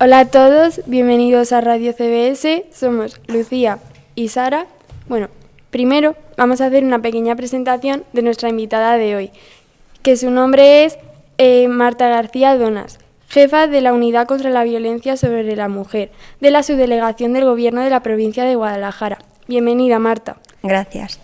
Hola a todos, bienvenidos a Radio CBS, somos Lucía y Sara. Bueno, primero vamos a hacer una pequeña presentación de nuestra invitada de hoy, que su nombre es Marta García Donas, jefa de la Unidad contra la Violencia sobre la Mujer, de la Subdelegación del Gobierno de la Provincia de Guadalajara. Bienvenida, Marta. Gracias.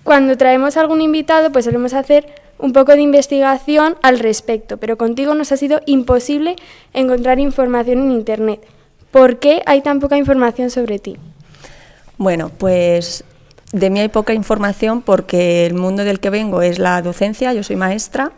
Cuando traemos a algún invitado, pues solemos hacer un poco de investigación al respecto, pero contigo nos ha sido imposible encontrar información en Internet. ¿Por qué hay tan poca información sobre ti? Bueno, pues de mí hay poca información porque el mundo del que vengo es la docencia, yo soy maestra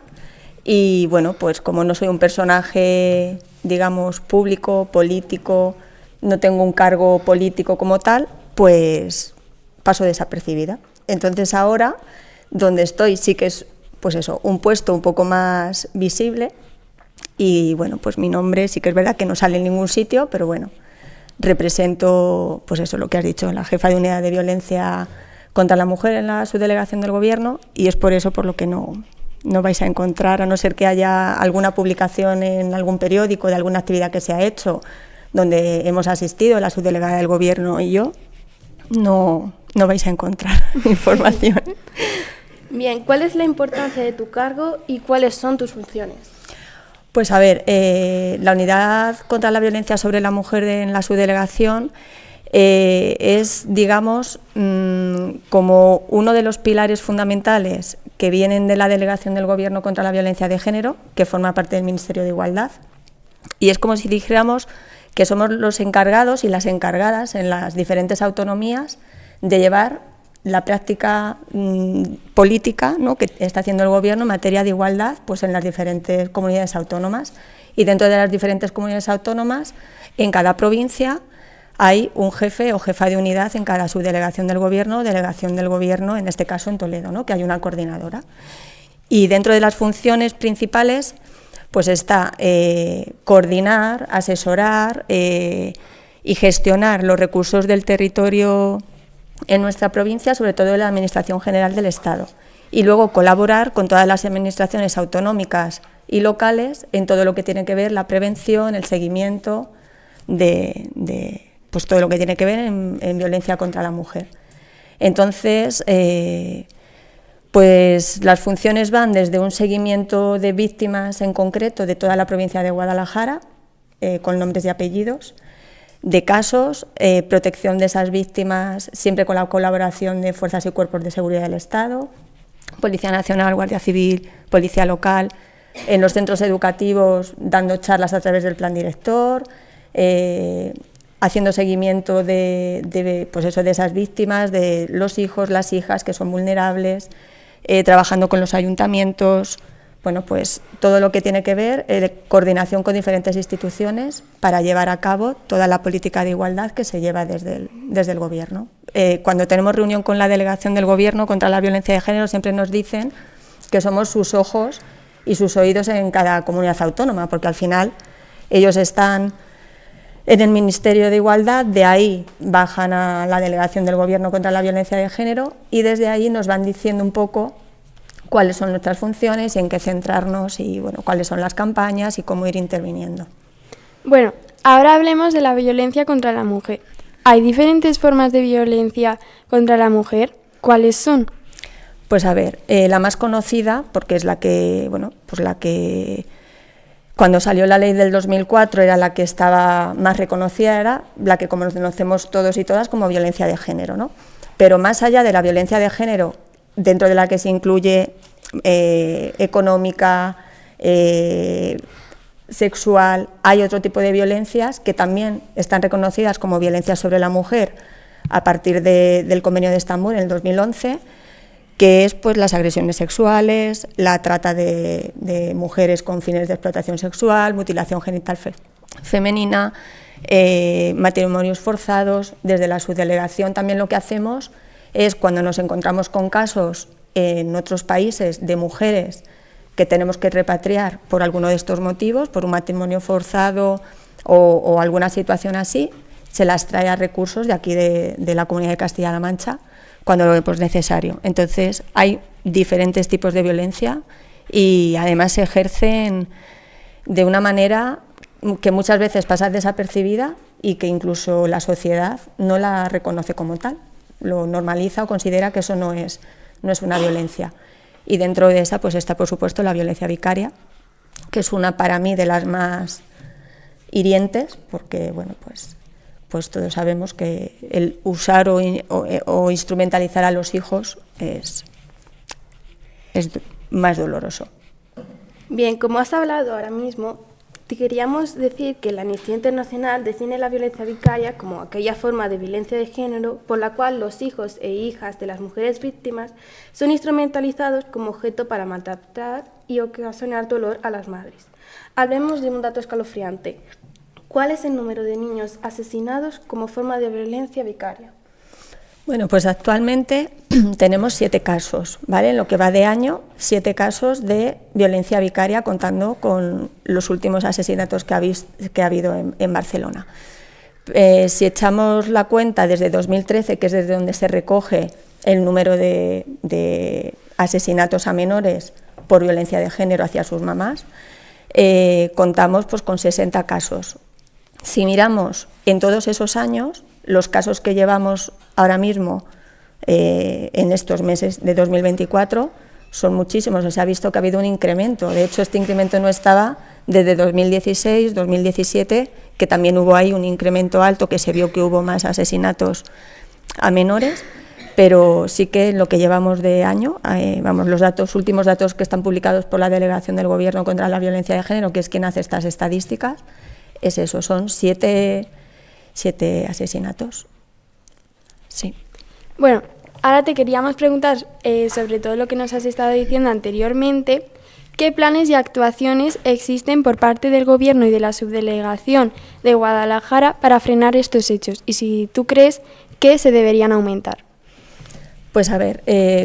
y bueno, pues como no soy un personaje, digamos, público, político, no tengo un cargo político como tal, pues paso desapercibida. Entonces ahora, donde estoy sí que es pues eso, un puesto un poco más visible y bueno, pues mi nombre sí que es verdad que no sale en ningún sitio, pero bueno, represento pues eso, lo que has dicho, la jefa de unidad de violencia contra la mujer en la subdelegación del gobierno y es por eso por lo que no vais a encontrar, a no ser que haya alguna publicación en algún periódico de alguna actividad que se ha hecho donde hemos asistido la subdelegada del gobierno y yo, no vais a encontrar información. Bien, ¿cuál es la importancia de tu cargo y cuáles son tus funciones? Pues a ver, la Unidad contra la Violencia sobre la Mujer en la subdelegación es, digamos, como uno de los pilares fundamentales que vienen de la Delegación del Gobierno contra la Violencia de Género, que forma parte del Ministerio de Igualdad, y es como si dijéramos que somos los encargados y las encargadas en las diferentes autonomías de llevar la práctica política, ¿no?, que está haciendo el Gobierno en materia de igualdad pues en las diferentes comunidades autónomas. Y dentro de las diferentes comunidades autónomas, en cada provincia hay un jefe o jefa de unidad en cada subdelegación del Gobierno o delegación del Gobierno, en este caso en Toledo, ¿no?, que hay una coordinadora. Y dentro de las funciones principales pues está coordinar, asesorar y gestionar los recursos del territorio en nuestra provincia, sobre todo en la Administración General del Estado, y luego colaborar con todas las administraciones autonómicas y locales en todo lo que tiene que ver la prevención, el seguimiento de pues todo lo que tiene que ver en violencia contra la mujer. Entonces, pues las funciones van desde un seguimiento de víctimas en concreto de toda la provincia de Guadalajara, con nombres y apellidos, de casos, protección de esas víctimas, siempre con la colaboración de fuerzas y cuerpos de seguridad del Estado, Policía Nacional, Guardia Civil, Policía Local, en los centros educativos dando charlas a través del plan director, haciendo seguimiento pues eso, de esas víctimas, de los hijos, las hijas que son vulnerables, trabajando con los ayuntamientos. Bueno, pues todo lo que tiene que ver, coordinación con diferentes instituciones para llevar a cabo toda la política de igualdad que se lleva desde el Gobierno. Cuando tenemos reunión con la delegación del Gobierno contra la violencia de género siempre nos dicen que somos sus ojos y sus oídos en cada comunidad autónoma, porque al final ellos están en el Ministerio de Igualdad, de ahí bajan a la delegación del Gobierno contra la violencia de género y desde ahí nos van diciendo un poco cuáles son nuestras funciones y en qué centrarnos y bueno, cuáles son las campañas y cómo ir interviniendo. Bueno, ahora hablemos de la violencia contra la mujer. ¿Hay diferentes formas de violencia contra la mujer? ¿Cuáles son? Pues a ver, la más conocida, porque es la que, bueno, pues la que cuando salió la ley del 2004 era la que estaba más reconocida, era la que como nos conocemos todos y todas como violencia de género, ¿no? Pero más allá de la violencia de género, dentro de la que se incluye económica, sexual, hay otro tipo de violencias que también están reconocidas como violencia sobre la mujer a partir del Convenio de Estambul en el 2011, que es pues las agresiones sexuales, la trata de mujeres con fines de explotación sexual, mutilación genital femenina, matrimonios forzados. Desde la subdelegación también lo que hacemos es cuando nos encontramos con casos en otros países de mujeres que tenemos que repatriar por alguno de estos motivos, por un matrimonio forzado o alguna situación así, se las trae a recursos de aquí de la Comunidad de Castilla-La Mancha cuando lo es necesario. Entonces hay diferentes tipos de violencia y además se ejercen de una manera que muchas veces pasa desapercibida y que incluso la sociedad no la reconoce como tal, lo normaliza o considera que eso no es una violencia. Y dentro de esa pues está, por supuesto, la violencia vicaria, que es una, para mí, de las más hirientes, porque bueno, pues todos sabemos que el usar o instrumentalizar a los hijos es más doloroso. Bien, como has hablado ahora mismo, te queríamos decir que la Amnistía Internacional define la violencia vicaria como aquella forma de violencia de género por la cual los hijos e hijas de las mujeres víctimas son instrumentalizados como objeto para maltratar y ocasionar dolor a las madres. Hablemos de un dato escalofriante. ¿Cuál es el número de niños asesinados como forma de violencia vicaria? Bueno, pues actualmente tenemos 7 casos, ¿vale? En lo que va de año, 7 casos de violencia vicaria, contando con los últimos asesinatos que ha habido en Barcelona. Si echamos la cuenta desde 2013, que es desde donde se recoge el número de asesinatos a menores por violencia de género hacia sus mamás, contamos pues con 60 casos. Si miramos en todos esos años, los casos que llevamos ahora mismo en estos meses de 2024 son muchísimos. Se ha visto que ha habido un incremento. De hecho, este incremento no estaba desde 2016, 2017, que también hubo ahí un incremento alto, que se vio que hubo más asesinatos a menores, pero sí que en lo que llevamos de año, los últimos datos que están publicados por la Delegación del Gobierno contra la Violencia de Género, que es quien hace estas estadísticas, es eso, son 7 asesinatos. Sí. Bueno, ahora te queríamos preguntar sobre todo lo que nos has estado diciendo anteriormente. ¿Qué planes y actuaciones existen por parte del Gobierno y de la Subdelegación de Guadalajara para frenar estos hechos? Y si tú crees que se deberían aumentar. Pues a ver,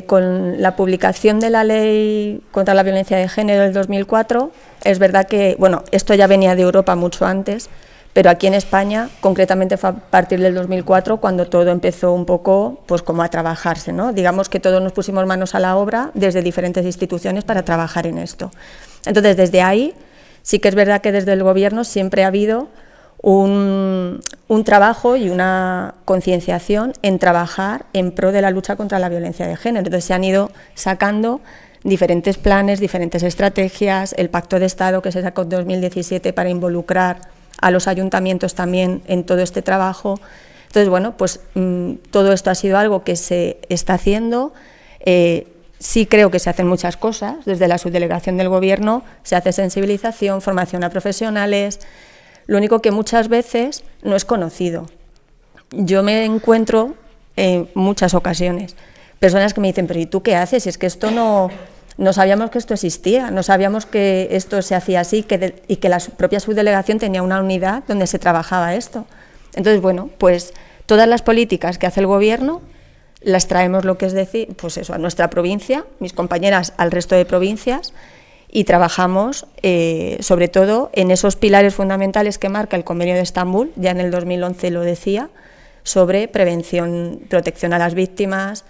con la publicación de la Ley contra la Violencia de Género del 2004, es verdad que, bueno, esto ya venía de Europa mucho antes, pero aquí en España, concretamente fue a partir del 2004 cuando todo empezó un poco pues como a trabajarse, ¿no? Digamos que todos nos pusimos manos a la obra desde diferentes instituciones para trabajar en esto. Entonces, desde ahí, sí que es verdad que desde el Gobierno siempre ha habido un trabajo y una concienciación en trabajar en pro de la lucha contra la violencia de género. Entonces se han ido sacando diferentes planes, diferentes estrategias, el Pacto de Estado que se sacó en 2017 para involucrar a los ayuntamientos también en todo este trabajo. Entonces, bueno, pues todo esto ha sido algo que se está haciendo. Sí creo que se hacen muchas cosas. Desde la subdelegación del Gobierno se hace sensibilización, formación a profesionales. Lo único que muchas veces no es conocido. Yo me encuentro en muchas ocasiones personas que me dicen, pero ¿y tú qué haces? Es que esto no sabíamos que esto existía, no sabíamos que esto se hacía así y que la propia subdelegación tenía una unidad donde se trabajaba esto. Entonces, bueno, pues todas las políticas que hace el Gobierno las traemos, lo que es decir, pues eso, a nuestra provincia, mis compañeras al resto de provincias, y trabajamos sobre todo en esos pilares fundamentales que marca el Convenio de Estambul, ya en el 2011 lo decía, sobre prevención, protección a las víctimas,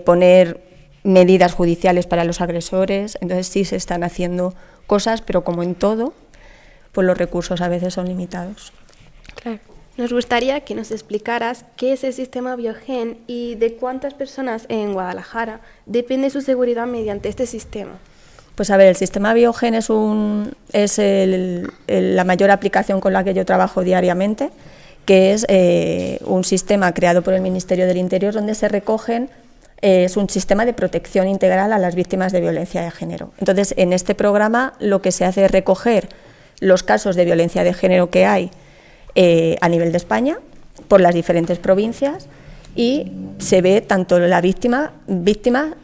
poner medidas judiciales para los agresores. Entonces sí se están haciendo cosas, pero como en todo, pues los recursos a veces son limitados. Claro. Nos gustaría que nos explicaras qué es el sistema Biogen y de cuántas personas en Guadalajara depende su seguridad mediante este sistema. Pues a ver, el sistema Biogen es la mayor aplicación con la que yo trabajo diariamente, que es un sistema creado por el Ministerio del Interior donde se recogen, es un sistema de protección integral a las víctimas de violencia de género. Entonces, en este programa lo que se hace es recoger los casos de violencia de género que hay a nivel de España, por las diferentes provincias, y se ve tanto la víctima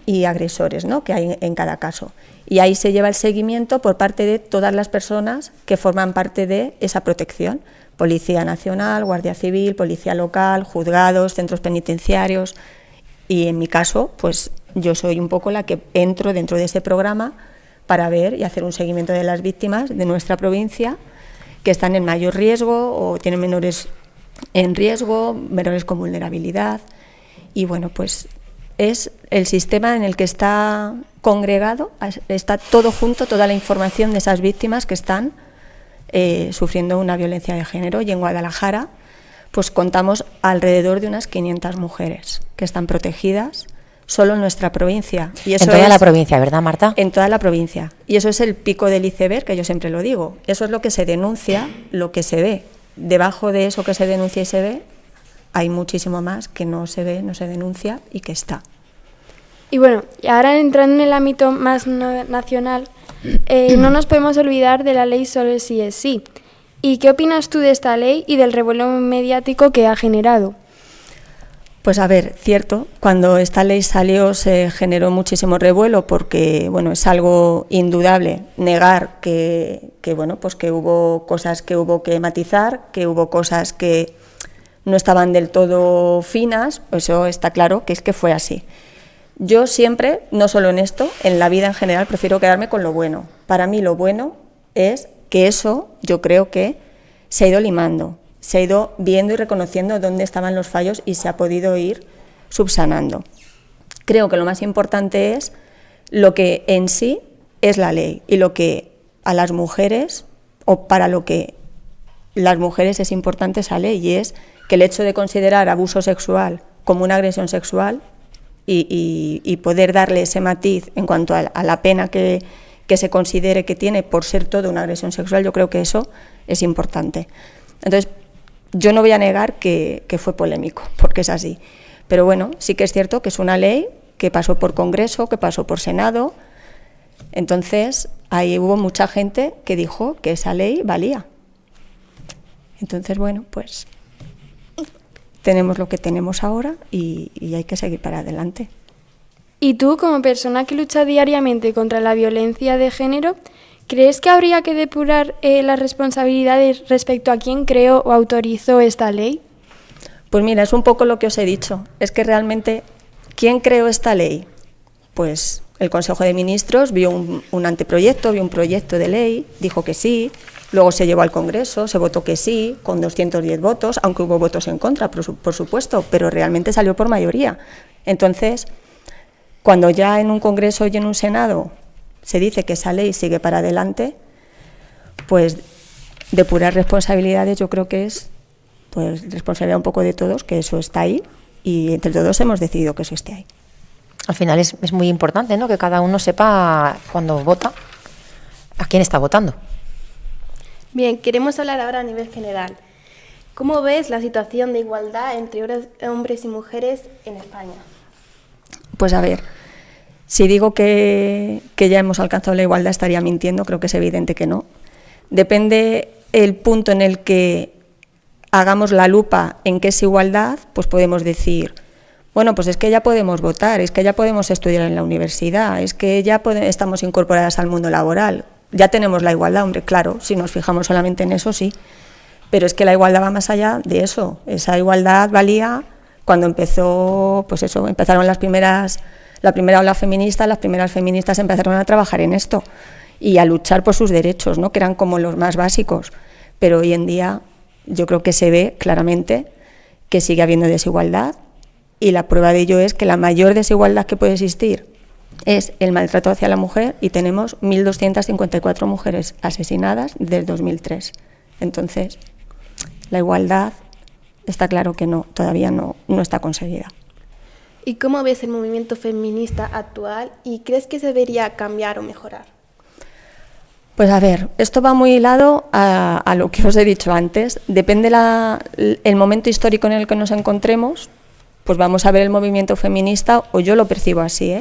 y agresores, ¿no?, que hay en cada caso. Y ahí se lleva el seguimiento por parte de todas las personas que forman parte de esa protección: Policía Nacional, Guardia Civil, Policía Local, juzgados, centros penitenciarios. Y en mi caso, pues yo soy un poco la que entro dentro de ese programa para ver y hacer un seguimiento de las víctimas de nuestra provincia que están en mayor riesgo o tienen menores en riesgo, menores con vulnerabilidad. Y bueno, pues es el sistema en el que está congregado, está todo junto, toda la información de esas víctimas que están sufriendo una violencia de género, y en Guadalajara pues contamos alrededor de unas 500 mujeres que están protegidas solo en nuestra provincia. Y eso en toda la provincia, ¿verdad, Marta? En toda la provincia. Y eso es el pico del iceberg, que yo siempre lo digo. Eso es lo que se denuncia, lo que se ve. Debajo de eso que se denuncia y se ve, hay muchísimo más que no se ve, no se denuncia y que está. Y bueno, ahora entrando en el ámbito más nacional, no nos podemos olvidar de la ley Solo sí es sí. ¿Y qué opinas tú de esta ley y del revuelo mediático que ha generado? Pues a ver, cierto, cuando esta ley salió se generó muchísimo revuelo porque, bueno, es algo indudable negar que bueno, pues que hubo cosas que hubo que matizar, que hubo cosas que no estaban del todo finas, pues eso está claro que es que fue así. Yo siempre, no solo en esto, en la vida en general, prefiero quedarme con lo bueno. Para mí lo bueno es que eso, yo creo que se ha ido limando, se ha ido viendo y reconociendo dónde estaban los fallos y se ha podido ir subsanando. Creo que lo más importante es lo que en sí es la ley y lo que a las mujeres, o para lo que las mujeres es importante esa ley, y es que el hecho de considerar abuso sexual como una agresión sexual y poder darle ese matiz en cuanto a la pena que se considere que tiene por ser todo una agresión sexual, yo creo que eso es importante. Entonces, yo no voy a negar que fue polémico, porque es así. Pero bueno, sí que es cierto que es una ley que pasó por Congreso, que pasó por Senado. Entonces, ahí hubo mucha gente que dijo que esa ley valía. Entonces, bueno, pues tenemos lo que tenemos ahora y hay que seguir para adelante. Y tú, como persona que lucha diariamente contra la violencia de género, ¿crees que habría que depurar las responsabilidades respecto a quién creó o autorizó esta ley? Pues mira, es un poco lo que os he dicho. Es que realmente, ¿quién creó esta ley? Pues el Consejo de Ministros vio un anteproyecto, vio un proyecto de ley, dijo que sí, luego se llevó al Congreso, se votó que sí, con 210 votos, aunque hubo votos en contra, por supuesto, pero realmente salió por mayoría. Entonces, cuando ya en un Congreso y en un Senado se dice que esa ley sigue para adelante, pues depurar responsabilidades yo creo que es pues responsabilidad un poco de todos, que eso está ahí, y entre todos hemos decidido que eso esté ahí. Al final es muy importante, ¿no?, que cada uno sepa cuando vota a quién está votando. Bien, queremos hablar ahora a nivel general. ¿Cómo ves la situación de igualdad entre hombres y mujeres en España? Pues a ver, si digo que ya hemos alcanzado la igualdad estaría mintiendo, creo que es evidente que no. Depende el punto en el que hagamos la lupa en qué es igualdad, pues podemos decir, bueno, pues es que ya podemos votar, es que ya podemos estudiar en la universidad, es que ya estamos incorporadas al mundo laboral, ya tenemos la igualdad, hombre, claro, si nos fijamos solamente en eso, sí, pero es que la igualdad va más allá de eso. Esa igualdad valía cuando empezó, pues eso, empezaron la primera ola feminista, las primeras feministas empezaron a trabajar en esto y a luchar por sus derechos, ¿no?, que eran como los más básicos, pero hoy en día yo creo que se ve claramente que sigue habiendo desigualdad, y la prueba de ello es que la mayor desigualdad que puede existir es el maltrato hacia la mujer, y tenemos 1.254 mujeres asesinadas desde 2003. Entonces, la igualdad está claro que no, todavía no está conseguida. ¿Y cómo ves el movimiento feminista actual y crees que se debería cambiar o mejorar? Pues a ver, esto va muy hilado a lo que os he dicho antes. Depende el momento histórico en el que nos encontremos, pues vamos a ver el movimiento feminista, o yo lo percibo así,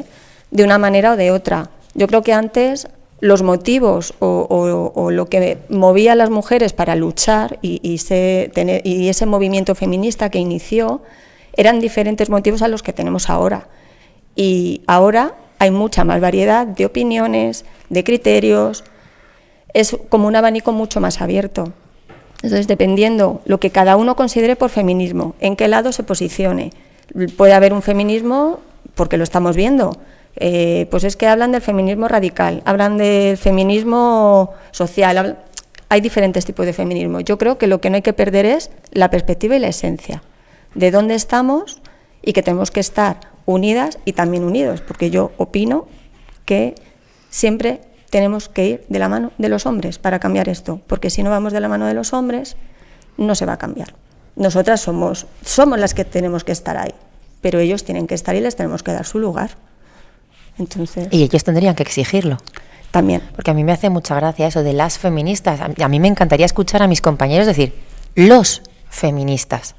de una manera o de otra. Yo creo que antes los motivos o lo que movía a las mujeres para luchar y ese movimiento feminista que inició eran diferentes motivos a los que tenemos ahora. Y ahora hay mucha más variedad de opiniones, de criterios, es como un abanico mucho más abierto. Entonces, dependiendo lo que cada uno considere por feminismo, en qué lado se posicione, puede haber un feminismo, porque lo estamos viendo, pues es que hablan del feminismo radical, hablan del feminismo social, hay diferentes tipos de feminismo. Yo creo que lo que no hay que perder es la perspectiva y la esencia, de dónde estamos y que tenemos que estar unidas y también unidos, porque yo opino que siempre tenemos que ir de la mano de los hombres para cambiar esto, porque si no vamos de la mano de los hombres, no se va a cambiar. Nosotras somos las que tenemos que estar ahí, pero ellos tienen que estar y les tenemos que dar su lugar. Entonces, y ellos tendrían que exigirlo. También. Porque a mí me hace mucha gracia eso de las feministas. A mí me encantaría escuchar a mis compañeros decir los feministas.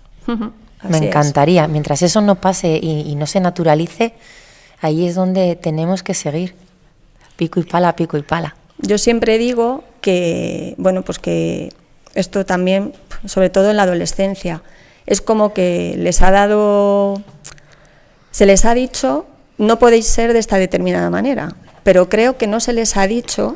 Me encantaría. Mientras eso no pase y no se naturalice, ahí es donde tenemos que seguir. Pico y pala, pico y pala. Yo siempre digo que, bueno, pues que esto también, sobre todo en la adolescencia, es como que se les ha dicho, no podéis ser de esta determinada manera, pero creo que no se les ha dicho,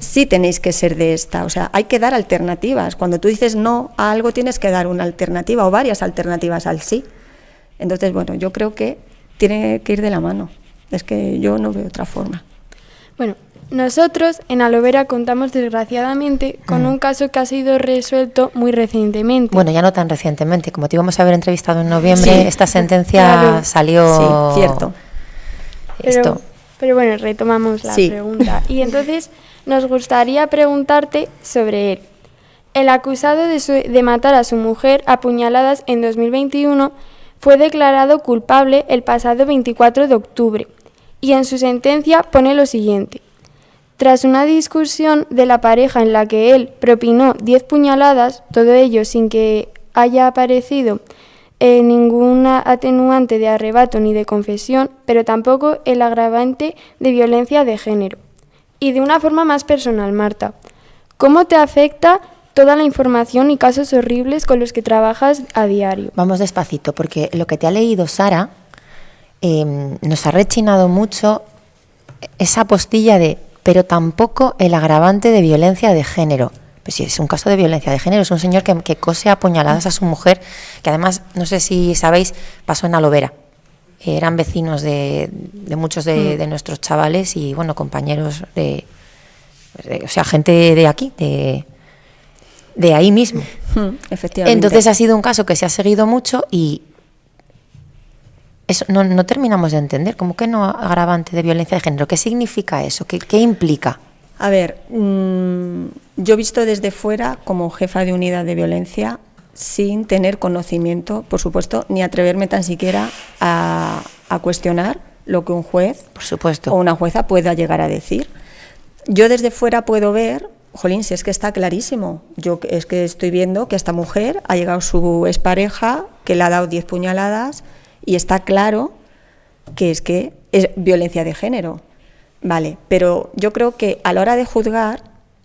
sí tenéis que ser de esta. O sea, hay que dar alternativas. Cuando tú dices no a algo, tienes que dar una alternativa o varias alternativas al sí. Entonces, bueno, yo creo que tiene que ir de la mano. Es que yo no veo otra forma. Bueno, nosotros en Aloe Vera contamos desgraciadamente con un caso que ha sido resuelto muy recientemente. Bueno, ya no tan recientemente. Como te íbamos a haber entrevistado en noviembre, sí, esta sentencia claro, salió... Sí, cierto. Pero bueno, retomamos la pregunta. Y entonces nos gustaría preguntarte sobre él. El acusado de matar a su mujer a puñaladas en 2021 fue declarado culpable el pasado 24 de octubre y en su sentencia pone lo siguiente. Tras una discusión de la pareja en la que él propinó 10 puñaladas, todo ello sin que haya aparecido ninguna atenuante de arrebato ni de confesión, pero tampoco el agravante de violencia de género. Y de una forma más personal, Marta, ¿cómo te afecta toda la información y casos horribles con los que trabajas a diario? Vamos despacito, porque lo que te ha leído Sara nos ha rechinado mucho esa postilla de pero tampoco el agravante de violencia de género. Pues sí, es un caso de violencia de género, es un señor que cose a puñaladas a su mujer, que además, no sé si sabéis, pasó en Aloe Vera. Eran vecinos de muchos de nuestros chavales y, bueno, compañeros o sea, gente de aquí, de ahí mismo. Efectivamente. Entonces ha sido un caso que se ha seguido mucho y eso no terminamos de entender. ¿Cómo que no agravante de violencia de género? ¿Qué significa eso? ¿Qué implica? A ver, yo he visto desde fuera como jefa de unidad de violencia sin tener conocimiento, por supuesto, ni atreverme tan siquiera a cuestionar lo que un juez por supuesto. O una jueza pueda llegar a decir. Yo desde fuera puedo ver, jolín, si es que está clarísimo, yo es que estoy viendo que esta mujer ha llegado su expareja, que le ha dado 10 puñaladas y está claro que es violencia de género. Vale, pero yo creo que a la hora de juzgar,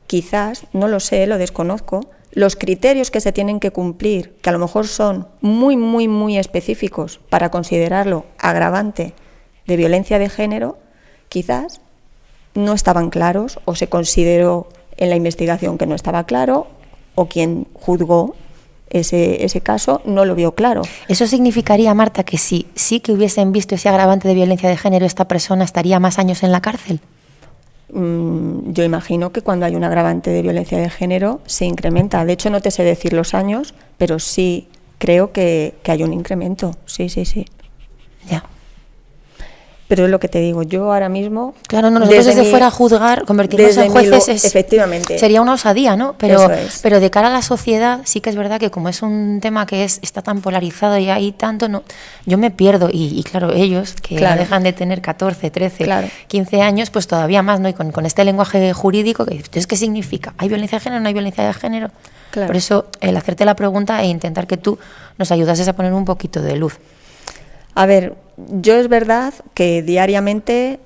quizás, no lo sé, lo desconozco, los criterios que se tienen que cumplir, que a lo mejor son muy, muy, muy específicos para considerarlo agravante de violencia de género, quizás no estaban claros o se consideró en la investigación que no estaba claro o quien juzgó ese caso no lo vio claro. ¿Eso significaría, Marta, que si sí que hubiesen visto ese agravante de violencia de género, esta persona estaría más años en la cárcel? Yo imagino que cuando hay un agravante de violencia de género se incrementa. De hecho, no te sé decir los años, pero sí creo que hay un incremento. Sí. Ya. Pero es lo que te digo, yo ahora mismo... Claro, no, nosotros desde fuera juzgar, convertirnos en jueces efectivamente. Sería una osadía, ¿no? Pero de cara a la sociedad sí que es verdad que como es un tema que está tan polarizado y hay tanto, no, yo me pierdo. Y claro, ellos que no dejan de tener 14, 13, 15 años, pues todavía más, ¿no? Y con este lenguaje jurídico, entonces, ¿qué significa? ¿Hay violencia de género o no hay violencia de género? Claro. Por eso, el hacerte la pregunta e intentar que tú nos ayudases a poner un poquito de luz. A ver, yo es verdad que diariamente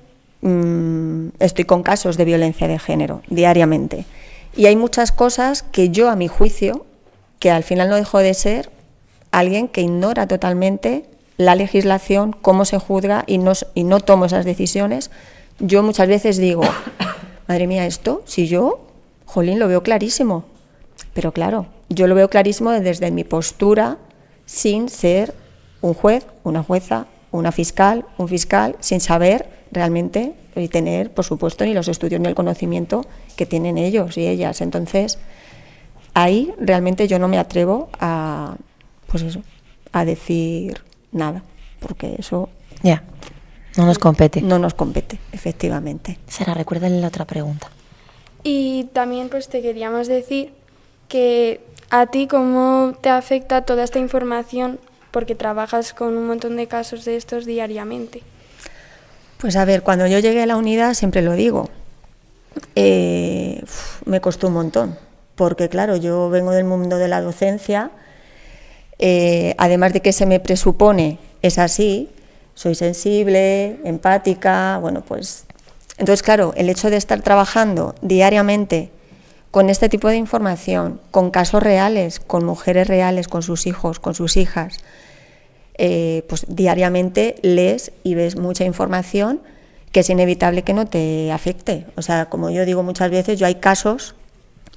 estoy con casos de violencia de género, diariamente. Y hay muchas cosas que yo, a mi juicio, que al final no dejo de ser alguien que ignora totalmente la legislación, cómo se juzga y no tomo esas decisiones. Yo muchas veces digo, madre mía, esto, si yo, jolín, lo veo clarísimo. Pero claro, yo lo veo clarísimo desde mi postura, sin ser un juez, una jueza, una fiscal, un fiscal, sin saber realmente y tener, por supuesto, ni los estudios ni el conocimiento que tienen ellos y ellas. Entonces, ahí realmente yo no me atrevo a decir nada, porque eso... Ya. No nos compete. No nos compete, efectivamente. Sara, recuérdale la otra pregunta. Y también pues te queríamos decir que a ti cómo te afecta toda esta información porque trabajas con un montón de casos de estos diariamente. Pues a ver, cuando yo llegué a la unidad, siempre lo digo, me costó un montón, porque claro, yo vengo del mundo de la docencia, además de que se me presupone es así, soy sensible, empática, bueno, pues... Entonces, claro, el hecho de estar trabajando diariamente con este tipo de información, con casos reales, con mujeres reales, con sus hijos, con sus hijas, pues diariamente lees y ves mucha información que es inevitable que no te afecte. O sea, como yo digo muchas veces, yo hay casos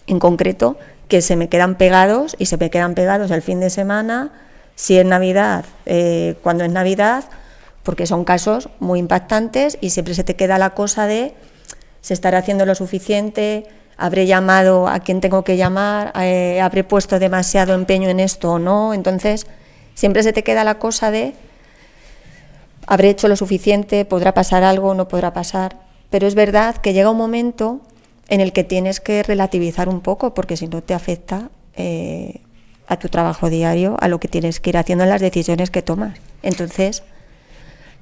en concreto que se me quedan pegados y se me quedan pegados el fin de semana, si es Navidad, cuando es Navidad, porque son casos muy impactantes y siempre se te queda la cosa de se estará haciendo lo suficiente, habré llamado a quien tengo que llamar, habré puesto demasiado empeño en esto o no. Entonces siempre se te queda la cosa de habré hecho lo suficiente, podrá pasar algo, no podrá pasar. Pero es verdad que llega un momento en el que tienes que relativizar un poco, porque si no te afecta a tu trabajo diario, a lo que tienes que ir haciendo en las decisiones que tomas. Entonces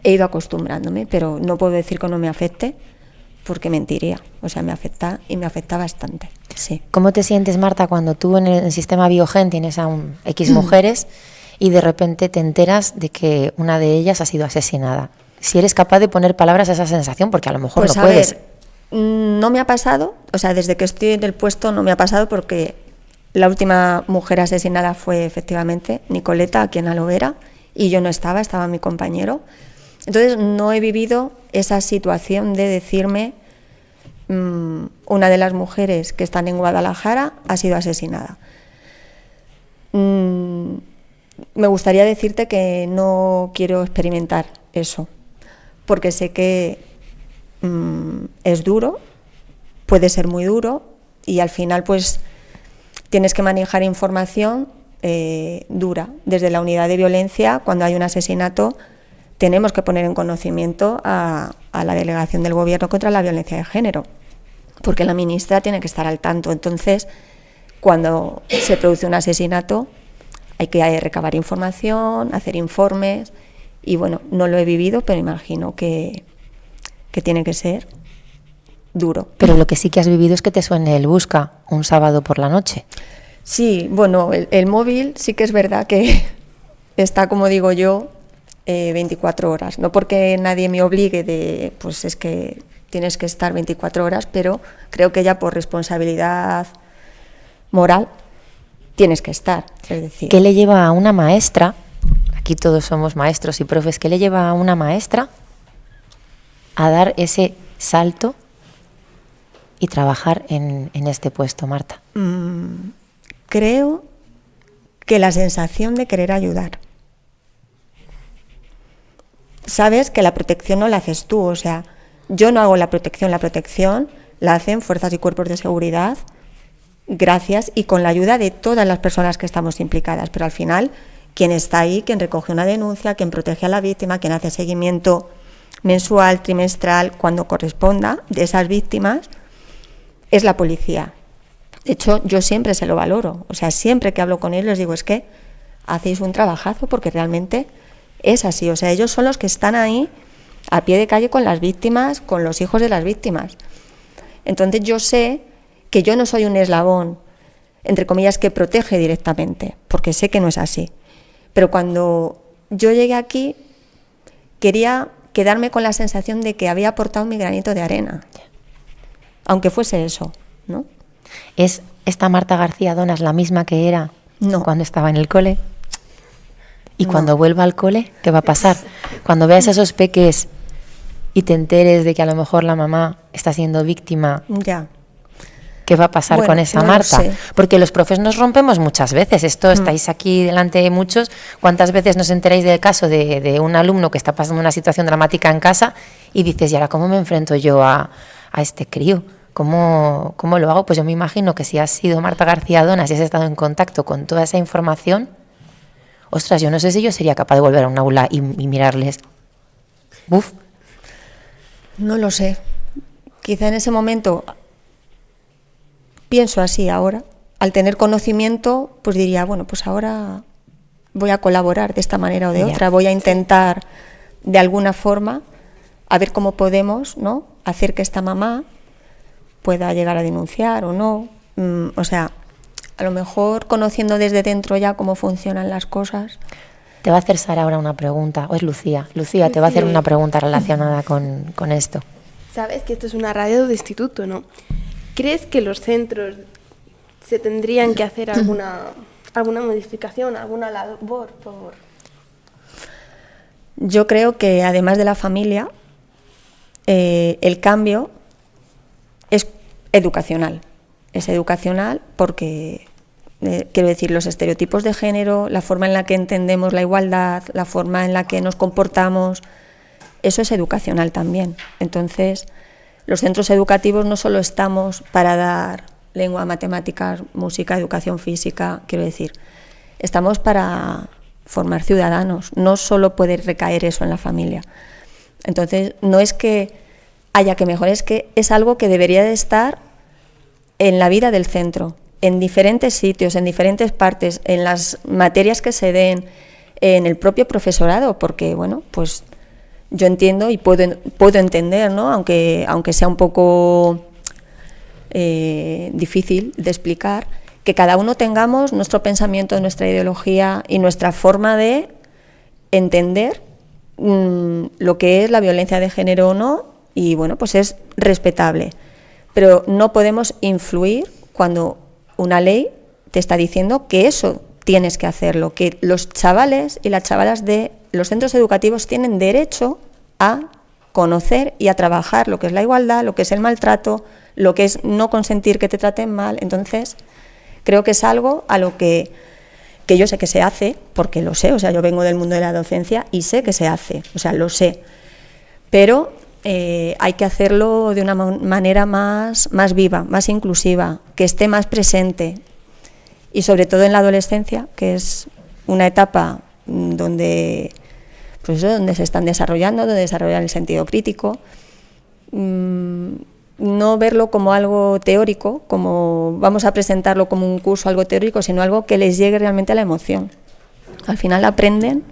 he ido acostumbrándome, pero no puedo decir que no me afecte, porque mentiría. O sea, me afecta y me afecta bastante. Sí. ¿Cómo te sientes, Marta, cuando tú en el sistema Biogen tienes a X mujeres y de repente te enteras de que una de ellas ha sido asesinada? Si eres capaz de poner palabras a esa sensación, porque a lo mejor pues no puedes. Ver, no me ha pasado, o sea, desde que estoy en el puesto no me ha pasado, porque la última mujer asesinada fue efectivamente Nicoleta, aquí en Alovera, y yo no estaba, estaba mi compañero. Entonces no he vivido esa situación de decirme una de las mujeres que están en Guadalajara ha sido asesinada. Me gustaría decirte que no quiero experimentar eso, porque sé que es duro, puede ser muy duro, y al final pues tienes que manejar información dura. Desde la unidad de violencia, cuando hay un asesinato, tenemos que poner en conocimiento a la delegación del Gobierno contra la violencia de género, porque la ministra tiene que estar al tanto. Entonces, cuando se produce un asesinato, hay que recabar información, hacer informes, y bueno, no lo he vivido, pero imagino que tiene que ser duro. Pero lo que sí que has vivido es que te suene el busca un sábado por la noche. Sí, bueno, el móvil sí que es verdad que está, como digo yo, 24 horas. No porque nadie me obligue de, pues es que tienes que estar 24 horas, pero creo que ya por responsabilidad moral tienes que estar. Es decir, ¿qué le lleva a una maestra? Aquí todos somos maestros y profes. ¿Qué le lleva a una maestra a dar ese salto y trabajar en este puesto, Marta? Creo que la sensación de querer ayudar. Sabes que la protección no la haces tú, o sea, yo no hago la protección la hacen fuerzas y cuerpos de seguridad, gracias y con la ayuda de todas las personas que estamos implicadas, pero al final quien está ahí, quien recoge una denuncia, quien protege a la víctima, quien hace seguimiento mensual, trimestral, cuando corresponda, de esas víctimas, es la policía. De hecho, yo siempre se lo valoro, o sea, siempre que hablo con ellos les digo, es que hacéis un trabajazo, porque realmente es así, o sea, ellos son los que están ahí a pie de calle con las víctimas, con los hijos de las víctimas. Entonces yo sé que yo no soy un eslabón, entre comillas, que protege directamente, porque sé que no es así. Pero cuando yo llegué aquí, quería quedarme con la sensación de que había aportado mi granito de arena, aunque fuese eso, ¿no? ¿Es esta Marta García Donas la misma que era cuando estaba en el cole? Y cuando vuelva al cole, ¿qué va a pasar? Cuando veas a esos peques y te enteres de que a lo mejor la mamá está siendo víctima, ¿qué va a pasar con esa Marta? Porque los profes nos rompemos muchas veces. Esto estáis aquí delante de muchos. ¿Cuántas veces nos enteráis del caso de un alumno que está pasando una situación dramática en casa y dices, ¿y ahora cómo me enfrento yo a este crío? ¿Cómo lo hago? Pues yo me imagino que si has sido Marta García Donas y has estado en contacto con toda esa información, ostras, yo no sé si yo sería capaz de volver a un aula y mirarles. No lo sé. Quizá en ese momento pienso así ahora. Al tener conocimiento, pues diría, bueno, pues ahora voy a colaborar de esta manera o de otra. Voy a intentar, de alguna forma, a ver cómo podemos, ¿no?, hacer que esta mamá pueda llegar a denunciar o no. O sea, a lo mejor conociendo desde dentro ya cómo funcionan las cosas. Te va a hacer Sara ahora una pregunta, o es Lucía. Lucía te va a hacer una pregunta relacionada con esto. Sabes que esto es una radio de instituto, ¿no? ¿Crees que los centros se tendrían que hacer alguna modificación, alguna labor por...? Yo creo que además de la familia, el cambio es educacional. Es educacional porque, quiero decir, los estereotipos de género, la forma en la que entendemos la igualdad, la forma en la que nos comportamos, eso es educacional también. Entonces, los centros educativos no solo estamos para dar lengua, matemáticas, música, educación física, quiero decir, estamos para formar ciudadanos, no solo puede recaer eso en la familia. Entonces, no es que haya que mejorar, es que es algo que debería de estar en la vida del centro, en diferentes sitios, en diferentes partes, en las materias que se den, en el propio profesorado, porque, bueno, pues yo entiendo y puedo entender, ¿no?, aunque sea un poco difícil de explicar, que cada uno tengamos nuestro pensamiento, nuestra ideología y nuestra forma de entender lo que es la violencia de género o no, y bueno, pues es respetable. Pero no podemos influir cuando una ley te está diciendo que eso tienes que hacerlo, que los chavales y las chavalas de los centros educativos tienen derecho a conocer y a trabajar lo que es la igualdad, lo que es el maltrato, lo que es no consentir que te traten mal. Entonces, creo que es algo a lo que yo sé que se hace, porque lo sé, o sea, yo vengo del mundo de la docencia y sé que se hace, o sea, lo sé, pero hay que hacerlo de una manera más viva, más inclusiva, que esté más presente, y sobre todo en la adolescencia, que es una etapa donde, pues eso, donde se están desarrollando, donde desarrollan el sentido crítico. No verlo como algo teórico, como vamos a presentarlo como un curso, algo teórico, sino algo que les llegue realmente a la emoción. Al final aprenden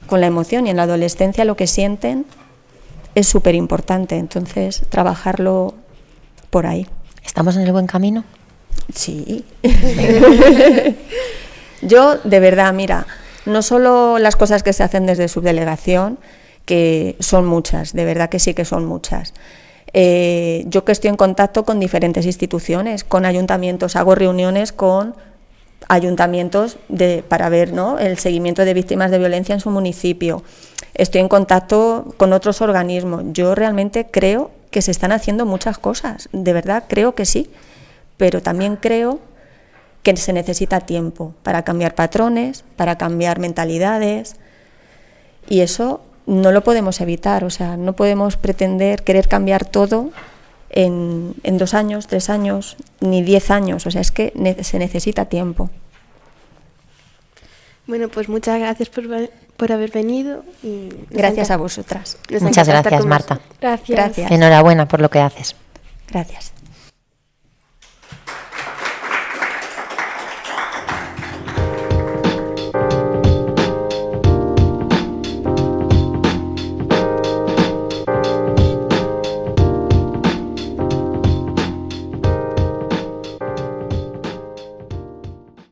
con la emoción, y en la adolescencia lo que sienten es súper importante, entonces trabajarlo por ahí. ¿Estamos en el buen camino? Sí. Yo, de verdad, mira, no solo las cosas que se hacen desde subdelegación, que son muchas, de verdad que sí que son muchas. Yo que estoy en contacto con diferentes instituciones, con ayuntamientos, hago reuniones con ayuntamientos para ver, ¿no?, el seguimiento de víctimas de violencia en su municipio. Estoy en contacto con otros organismos. Yo realmente creo que se están haciendo muchas cosas, de verdad creo que sí, pero también creo que se necesita tiempo para cambiar patrones, para cambiar mentalidades, y eso no lo podemos evitar. O sea, no podemos pretender querer cambiar todo en 2 años, 3 años, ni 10 años, o sea, es que se necesita tiempo. Bueno, pues muchas gracias por haber venido. Y gracias a vosotras. Muchas gracias, Marta. Gracias. Enhorabuena por lo que haces. Gracias.